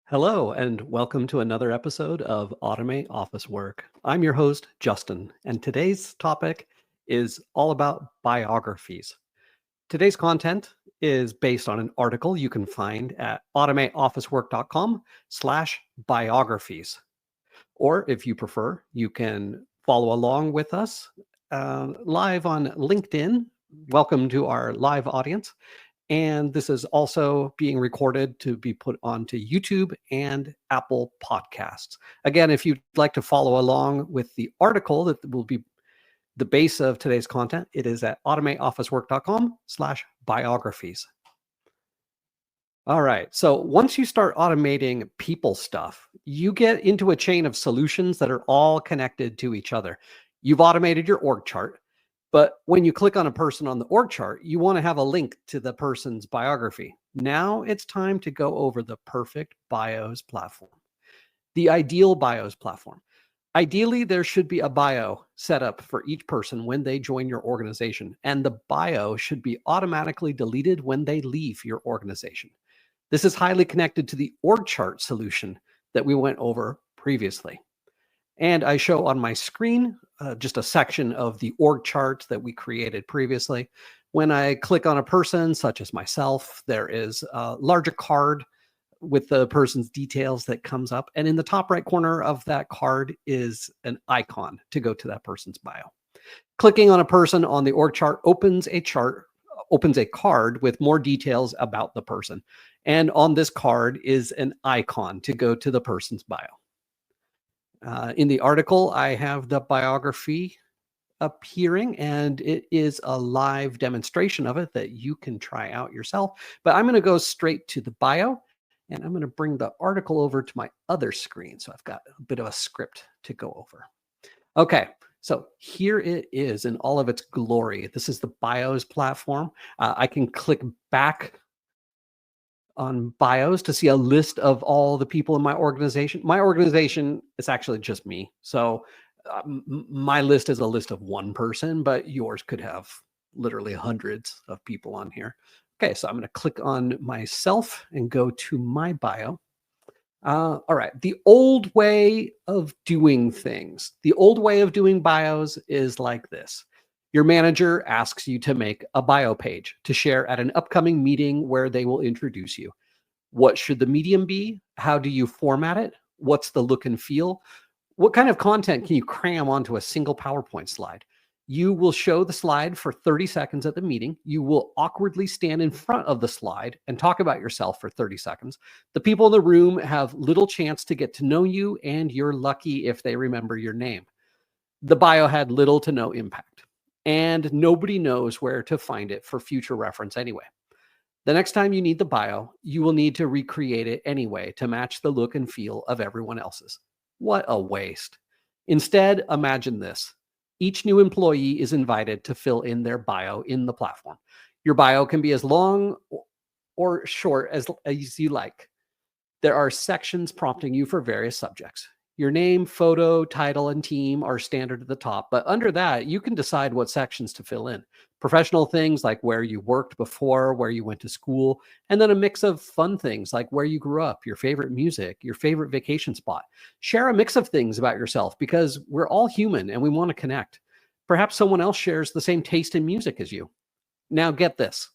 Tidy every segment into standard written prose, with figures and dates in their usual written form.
Hello, and welcome to another episode of Automate Office Work. I'm your host, Justin, and today's topic is all about biographies. Today's content is based on an article you can find at automateofficework.com/biographies. Or if you prefer, you can follow along with us live on LinkedIn. Welcome to our live audience. And this is also being recorded to be put onto YouTube and Apple Podcasts. Again, if you'd like to follow along with the article that will be the base of today's content, it is at automateofficework.com/biographies. All right. So once you start automating people stuff, you get into a chain of solutions that are all connected to each other. You've automated your org chart. But when you click on a person on the org chart, you want to have a link to the person's biography. Now it's time to go over the perfect bios platform, the ideal bios platform. Ideally, there should be a bio set up for each person when they join your organization, and the bio should be automatically deleted when they leave your organization. This is highly connected to the org chart solution that we went over previously. And I show on my screen just a section of the org chart that we created previously. When I click on a person, such as myself, there is a larger card with the person's details that comes up. And in the top right corner of that card is an icon to go to that person's bio. Clicking on a person on the org chart opens a card with more details about the person. And on this card is an icon to go to the person's bio. In the article, I have the biography appearing, and it is a live demonstration of it that you can try out yourself. But I'm going to go straight to the bio, and I'm going to bring the article over to my other screen. So I've got a bit of a script to go over. Okay, so here it is in all of its glory. This is the bios platform. I can click back on bios to see a list of all the people in my organization. My organization is actually just me. So my list is a list of one person, but yours could have literally hundreds of people on here. Okay, so I'm going to click on myself and go to my bio. All right, the old way of doing things. The old way of doing bios is like this. Your manager asks you to make a bio page to share at an upcoming meeting where they will introduce you. What should the medium be? How do you format it? What's the look and feel? What kind of content can you cram onto a single PowerPoint slide? You will show the slide for 30 seconds at the meeting. You will awkwardly stand in front of the slide and talk about yourself for 30 seconds. The people in the room have little chance to get to know you, and you're lucky if they remember your name. The bio had little to no impact, and nobody knows where to find it for future reference anyway. The next time you need the bio, you will need to recreate it anyway to match the look and feel of everyone else's. What a waste. Instead, imagine this. Each new employee is invited to fill in their bio in the platform. Your bio can be as long or short as you like. There are sections prompting you for various subjects. Your name, photo, title, and team are standard at the top, but under that, you can decide what sections to fill in. Professional things like where you worked before, where you went to school, and then a mix of fun things like where you grew up, your favorite music, your favorite vacation spot. Share a mix of things about yourself because we're all human and we want to connect. Perhaps someone else shares the same taste in music as you. Now get this.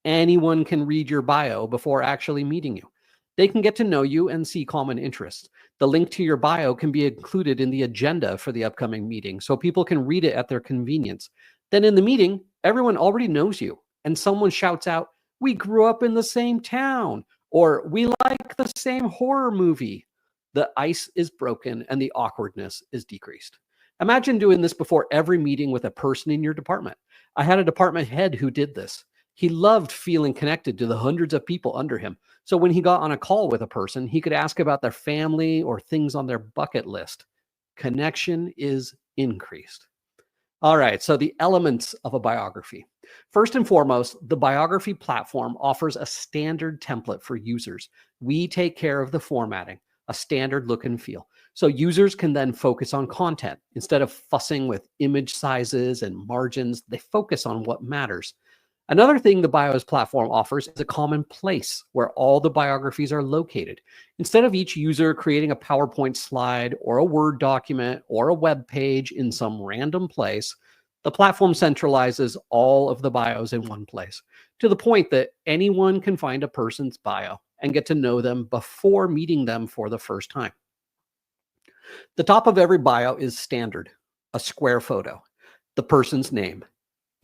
Anyone can read your bio before actually meeting you. They can get to know you and see common interests. The link to your bio can be included in the agenda for the upcoming meeting so people can read it at their convenience. Then in the meeting, everyone already knows you, and someone shouts out, "We grew up in the same town," or "We like the same horror movie." The ice is broken and the awkwardness is decreased. Imagine doing this before every meeting with a person in your department. I had a department head who did this. He loved feeling connected to the hundreds of people under him. So when he got on a call with a person, he could ask about their family or things on their bucket list. Connection is increased. All right, so the elements of a biography. First and foremost, the biography platform offers a standard template for users. We take care of the formatting, a standard look and feel. So users can then focus on content. Instead of fussing with image sizes and margins, they focus on what matters. Another thing the Bios platform offers is a common place where all the biographies are located. Instead of each user creating a PowerPoint slide or a Word document or a web page in some random place, the platform centralizes all of the bios in one place, to the point that anyone can find a person's bio and get to know them before meeting them for the first time. The top of every bio is standard: a square photo, the person's name,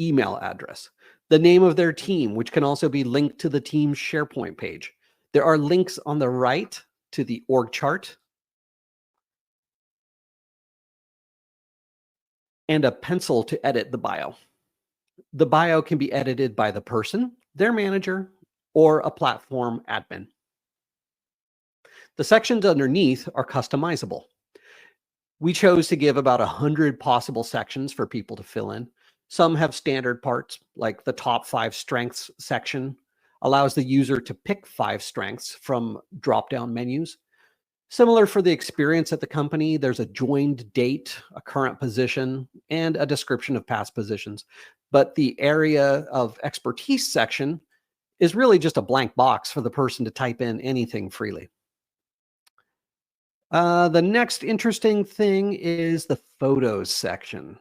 email address, the name of their team, which can also be linked to the team's SharePoint page. There are links on the right to the org chart and a pencil to edit the bio. The bio can be edited by the person, their manager, or a platform admin. The sections underneath are customizable. We chose to give about 100 possible sections for people to fill in. Some have standard parts, like the top 5 strengths section allows the user to pick 5 strengths from drop-down menus. Similar for the experience at the company, there's a joined date, a current position, and a description of past positions. But the area of expertise section is really just a blank box for the person to type in anything freely. The next interesting thing is the photos section.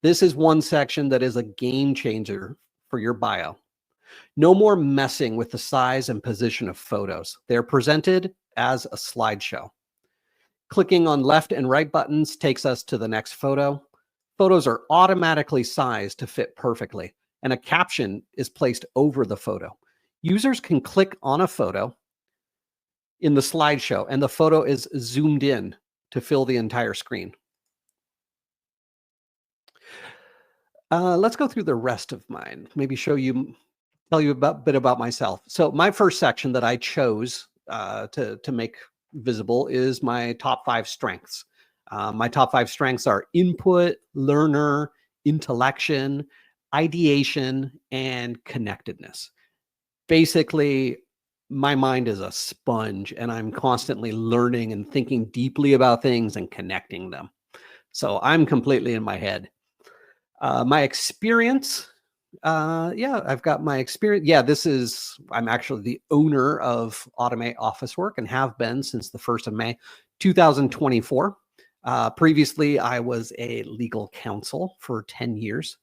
This is one section that is a game changer for your bio. No more messing with the size and position of photos. They're presented as a slideshow. Clicking on left and right buttons takes us to the next photo. Photos are automatically sized to fit perfectly, and a caption is placed over the photo. Users can click on a photo in the slideshow, and the photo is zoomed in to fill the entire screen. Let's go through the rest of mine. Maybe tell you a bit about myself. So my first section that I chose to make visible is my top 5 strengths. My top 5 strengths are input, learner, intellection, ideation, and connectedness. Basically, my mind is a sponge, and I'm constantly learning and thinking deeply about things and connecting them. So I'm completely in my head. My experience, I've got my experience. I'm actually the owner of Automate Office Work and have been since the 1st of May, 2024. Previously, I was a legal counsel for 10 years.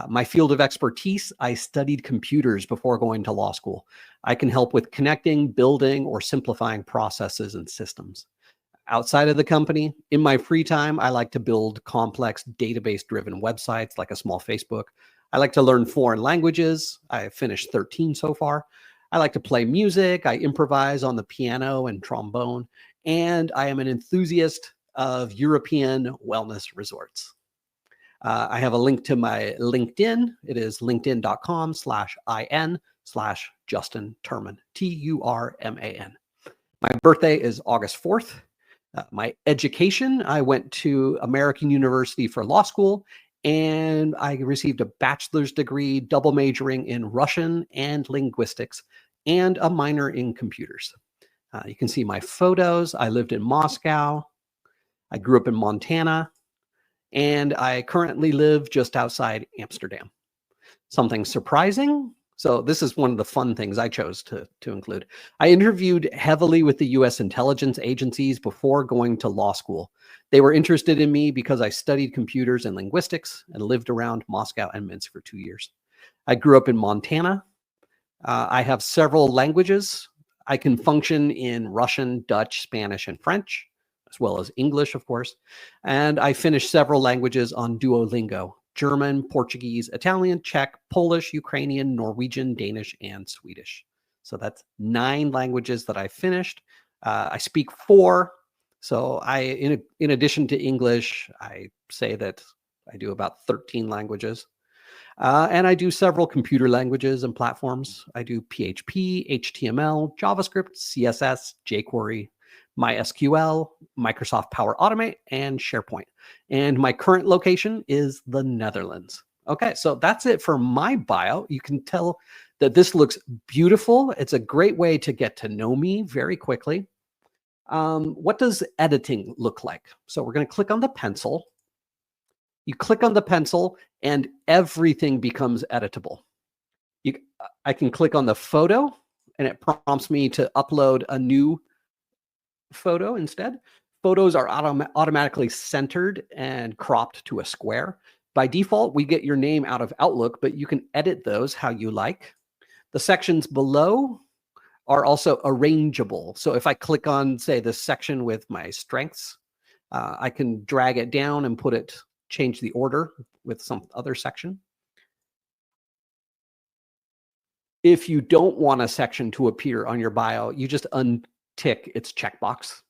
My field of expertise, I studied computers before going to law school. I can help with connecting, building, or simplifying processes and systems. Outside of the company, in my free time, I like to build complex database-driven websites like a small Facebook. I like to learn foreign languages. I've finished 13 so far. I like to play music. I improvise on the piano and trombone. And I am an enthusiast of European wellness resorts. I have a link to my LinkedIn. It is linkedin.com/in/Justin Turman, Turman. My birthday is August 4th. My education, I went to American University for law school, and I received a bachelor's degree, double majoring in Russian and linguistics, and a minor in computers. You can see my photos. I lived in Moscow. I grew up in Montana, and I currently live just outside Amsterdam. Something surprising? So this is one of the fun things I chose to include. I interviewed heavily with the US intelligence agencies before going to law school. They were interested in me because I studied computers and linguistics and lived around Moscow and Minsk for 2 years. I grew up in Montana. I have several languages. I can function in Russian, Dutch, Spanish, and French, as well as English, of course. And I finished several languages on Duolingo: German, Portuguese, Italian, Czech, Polish, Ukrainian, Norwegian, Danish, and Swedish. So that's 9 languages that I finished. I speak 4. So in addition to English, I say that I do about 13 languages. And I do several computer languages and platforms. I do PHP, HTML, JavaScript, CSS, jQuery, MySQL, Microsoft Power Automate, and SharePoint. And my current location is the Netherlands. Okay, so that's it for my bio. You can tell that this looks beautiful. It's a great way to get to know me very quickly. What does editing look like? So we're going to click on the pencil. You click on the pencil and everything becomes editable. I can click on the photo and it prompts me to upload a new photo instead. Photos are automatically centered and cropped to a square. By default, we get your name out of Outlook, but you can edit those how you like. The sections below are also arrangeable. So if I click on, say, this section with my strengths, I can drag it down and change the order with some other section. If you don't want a section to appear on your bio, you just untick its checkbox.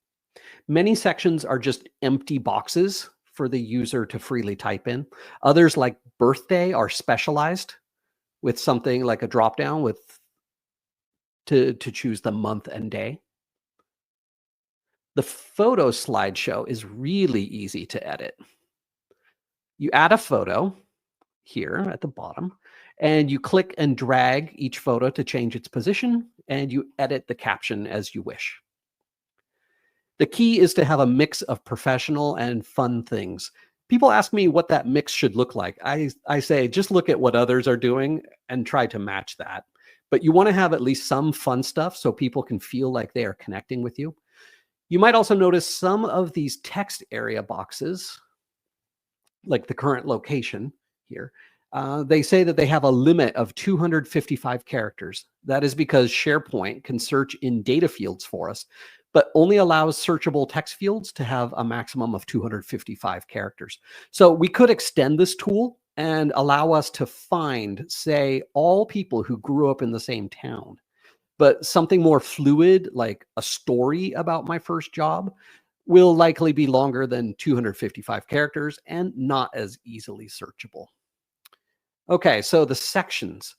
Many sections are just empty boxes for the user to freely type in. Others, like birthday, are specialized with something like a dropdown to choose the month and day. The photo slideshow is really easy to edit. You add a photo here at the bottom, and you click and drag each photo to change its position, and you edit the caption as you wish. The key is to have a mix of professional and fun things. People ask me what that mix should look like. I say, just look at what others are doing and try to match that. But you want to have at least some fun stuff so people can feel like they are connecting with you. You might also notice some of these text area boxes, like the current location here, they say that they have a limit of 255 characters. That is because SharePoint can search in data fields for us, but only allows searchable text fields to have a maximum of 255 characters. So we could extend this tool and allow us to find, say, all people who grew up in the same town. But something more fluid, like a story about my first job, will likely be longer than 255 characters and not as easily searchable. Okay, so the sections.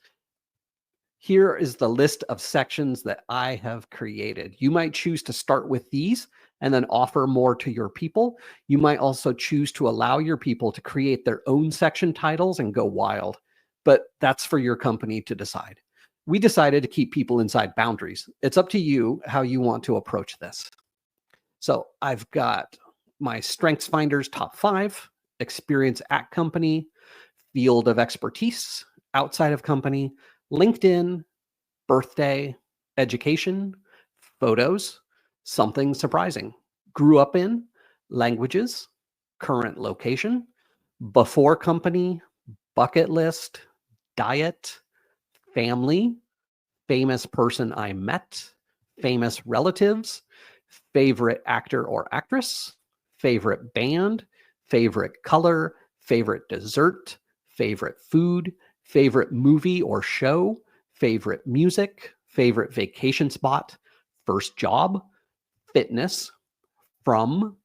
Here is the list of sections that I have created. You might choose to start with these and then offer more to your people. You might also choose to allow your people to create their own section titles and go wild, but that's for your company to decide. We decided to keep people inside boundaries. It's up to you how you want to approach this. So I've got my Strengths Finders top 5, experience at company, field of expertise, outside of company, LinkedIn, birthday, education, photos, something surprising, grew up in, languages, current location, before company, bucket list, diet, family, famous person I met, famous relatives, favorite actor or actress, favorite band, favorite color, favorite dessert, favorite food, favorite movie or show, favorite music, favorite vacation spot, first job, fitness, from,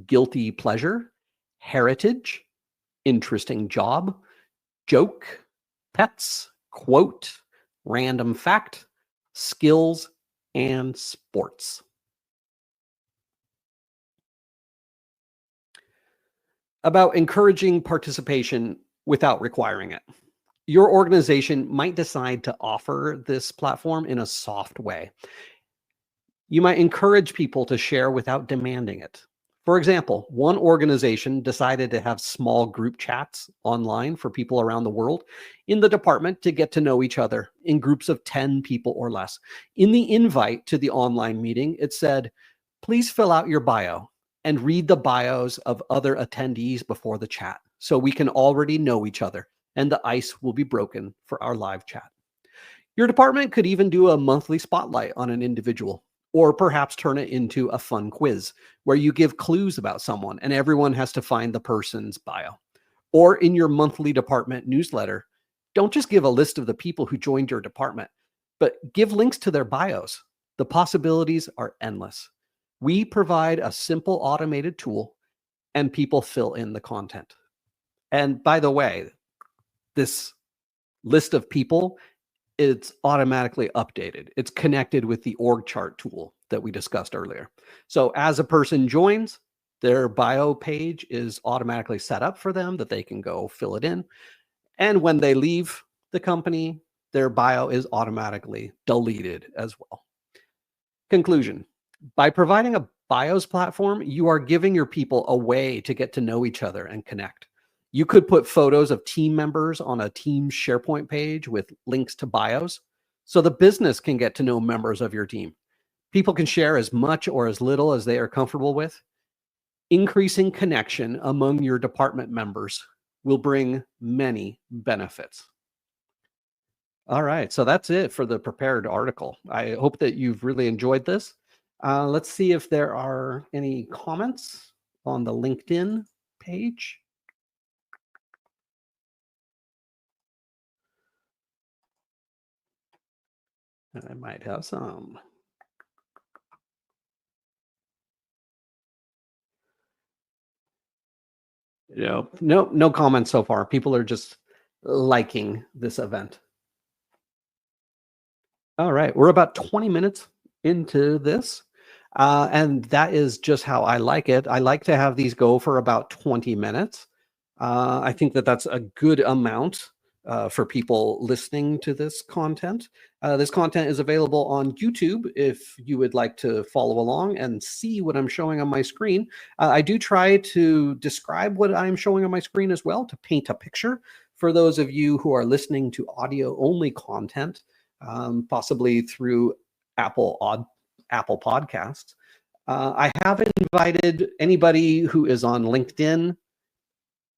guilty pleasure, heritage, interesting job, joke, pets, quote, random fact, skills, and sports. About encouraging participation without requiring it. Your organization might decide to offer this platform in a soft way. You might encourage people to share without demanding it. For example, one organization decided to have small group chats online for people around the world in the department to get to know each other in groups of 10 people or less. In the invite to the online meeting, it said, please fill out your bio and read the bios of other attendees before the chat so we can already know each other and the ice will be broken for our live chat. Your department could even do a monthly spotlight on an individual, or perhaps turn it into a fun quiz where you give clues about someone and everyone has to find the person's bio. Or in your monthly department newsletter, don't just give a list of the people who joined your department, but give links to their bios. The possibilities are endless. We provide a simple automated tool and people fill in the content. And by the way, this list of people, it's automatically updated. It's connected with the org chart tool that we discussed earlier. So as a person joins, their bio page is automatically set up for them that they can go fill it in. And when they leave the company, their bio is automatically deleted as well. Conclusion: by providing a bios platform, you are giving your people a way to get to know each other and connect. You could put photos of team members on a team SharePoint page with links to bios, so the business can get to know members of your team. People can share as much or as little as they are comfortable with. Increasing connection among your department members will bring many benefits. All right, so that's it for the prepared article. I hope that you've really enjoyed this. Let's see if there are any comments on the LinkedIn page. I might have some. No comments so far. People are just liking this event. All right, we're about 20 minutes into this, and that is just how I like it. I like to have these go for about 20 minutes. I think that that's a good amount for people listening to this content. This content is available on YouTube if you would like to follow along and see what I'm showing on my screen. I do try to describe what I'm showing on my screen as well to paint a picture for those of you who are listening to audio only content, possibly through Apple Podcasts. I have invited anybody who is on LinkedIn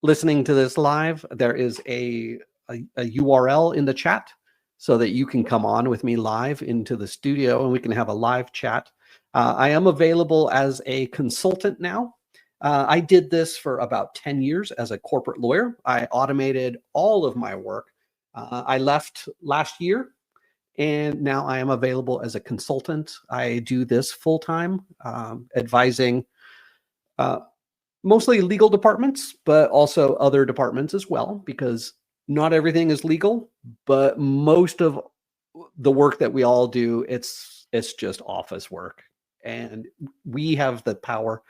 listening to this live. There is a URL in the chat so that you can come on with me live into the studio and we can have a live chat. I am available as a consultant now. I did this for about 10 years as a corporate lawyer. I automated all of my work. I left last year, and now I am available as a consultant. I do this full time, advising mostly legal departments, but also other departments as well, because not everything is legal, but most of the work that we all do, it's just office work. And we have the power,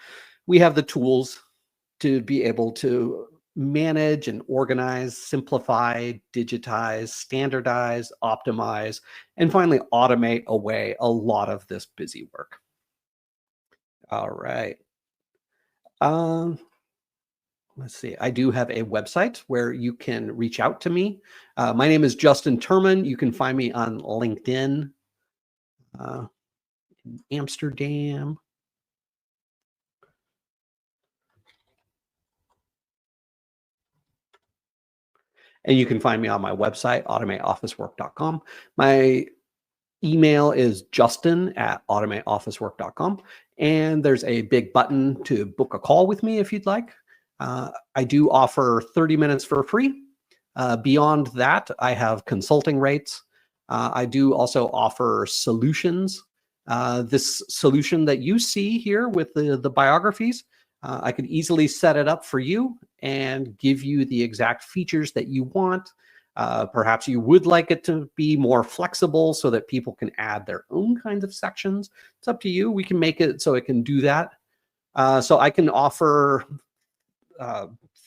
we have the tools to be able to manage and organize, simplify, digitize, standardize, optimize, and finally automate away a lot of this busy work. All right. Let's see. I do have a website where you can reach out to me. My name is Justin Turman. You can find me on LinkedIn in Amsterdam. And you can find me on my website, automateofficework.com. My email is justin@automateofficework.com. And there's a big button to book a call with me if you'd like. I do offer 30 minutes for free. Beyond that, I have consulting rates. I do also offer solutions. This solution that you see here with the biographies, I could easily set it up for you and give you the exact features that you want. Perhaps you would like it to be more flexible so that people can add their own kinds of sections. It's up to you. We can make it so it can do that. So I can offer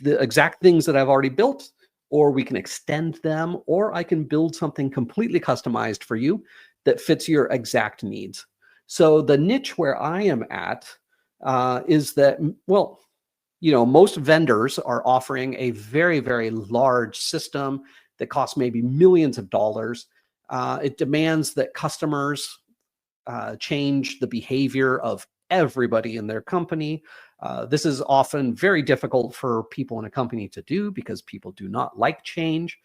the exact things that I've already built, or we can extend them, or I can build something completely customized for you that fits your exact needs. So the niche where I am at is that, well, most vendors are offering a very, very large system that costs maybe millions of dollars. It demands that customers change the behavior of everybody in their company. This is often very difficult for people in a company to do because people do not like change.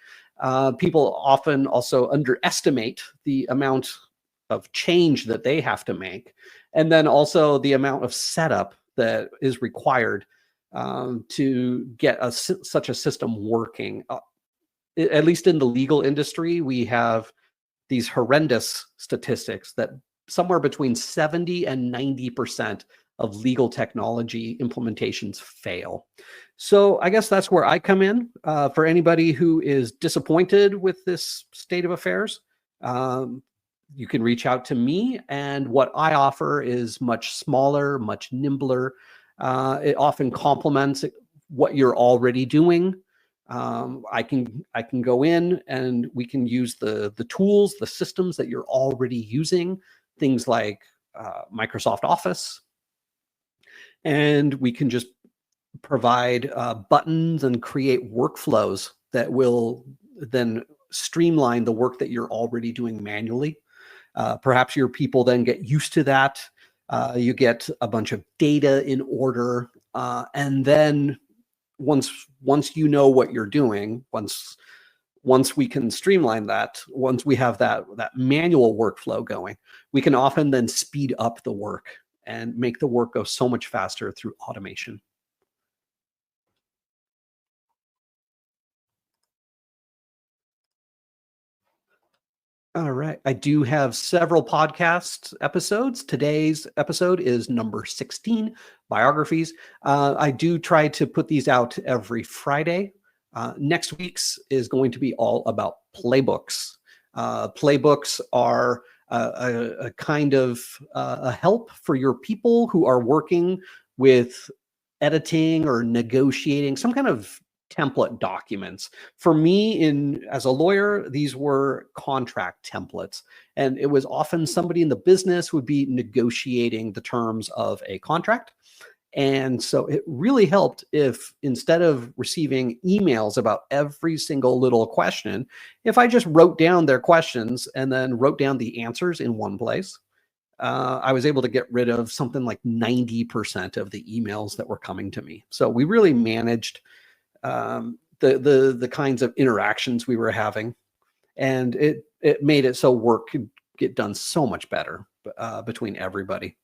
People often also underestimate the amount of change that they have to make, and then also the amount of setup that is required to get such a system working. At least in the legal industry, we have these horrendous statistics that somewhere between 70 and 90% of legal technology implementations fail. So I guess that's where I come in. For anybody who is disappointed with this state of affairs, you can reach out to me, and what I offer is much smaller, much nimbler. It often complements what you're already doing. I can go in and we can use the tools, the systems that you're already using, things like Microsoft Office, and we can just provide buttons and create workflows that will then streamline the work that you're already doing manually. Perhaps your people then get used to that. You get a bunch of data in order, and then once you know what you're doing, once we can streamline that, once we have that manual workflow going, we can often then speed up the work and make the work go so much faster through automation. All right. I do have several podcast episodes. Today's episode is number 16, Biographies. I do try to put these out every Friday. Next week's is going to be all about playbooks. Playbooks are a kind of a help for your people who are working with editing or negotiating some kind of template documents. For me, in as a lawyer, these were contract templates, and it was often somebody in the business would be negotiating the terms of a contract. And so it really helped if instead of receiving emails about every single little question, if I just wrote down their questions and then wrote down the answers in one place, I was able to get rid of something like 90% of the emails that were coming to me. So we really managed the kinds of interactions we were having, and it made it so work could get done so much better between everybody.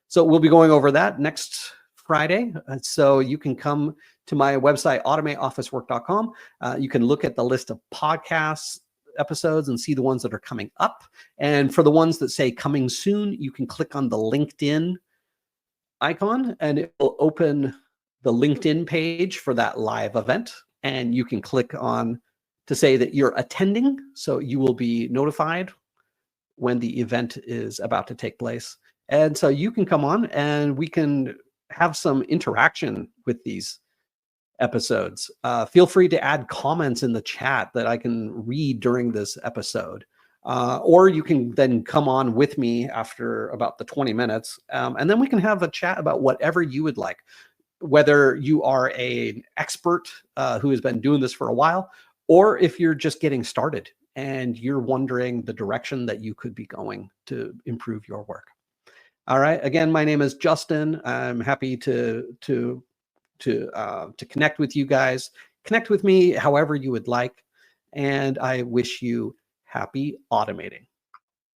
So we'll be going over that next Friday. So you can come to my website, automateofficework.com. You can look at the list of podcasts episodes and see the ones that are coming up. And for the ones that say coming soon, you can click on the LinkedIn icon and it will open the LinkedIn page for that live event. And you can click on to say that you're attending. So you will be notified when the event is about to take place. And so you can come on and we can have some interaction with these episodes. Feel free to add comments in the chat that I can read during this episode. Or you can then come on with me after about the 20 minutes, and then we can have a chat about whatever you would like, whether you are an expert who has been doing this for a while, or if you're just getting started and you're wondering the direction that you could be going to improve your work. All right. Again, my name is Justin. I'm happy to connect with you guys. Connect with me however you would like, and I wish you happy automating.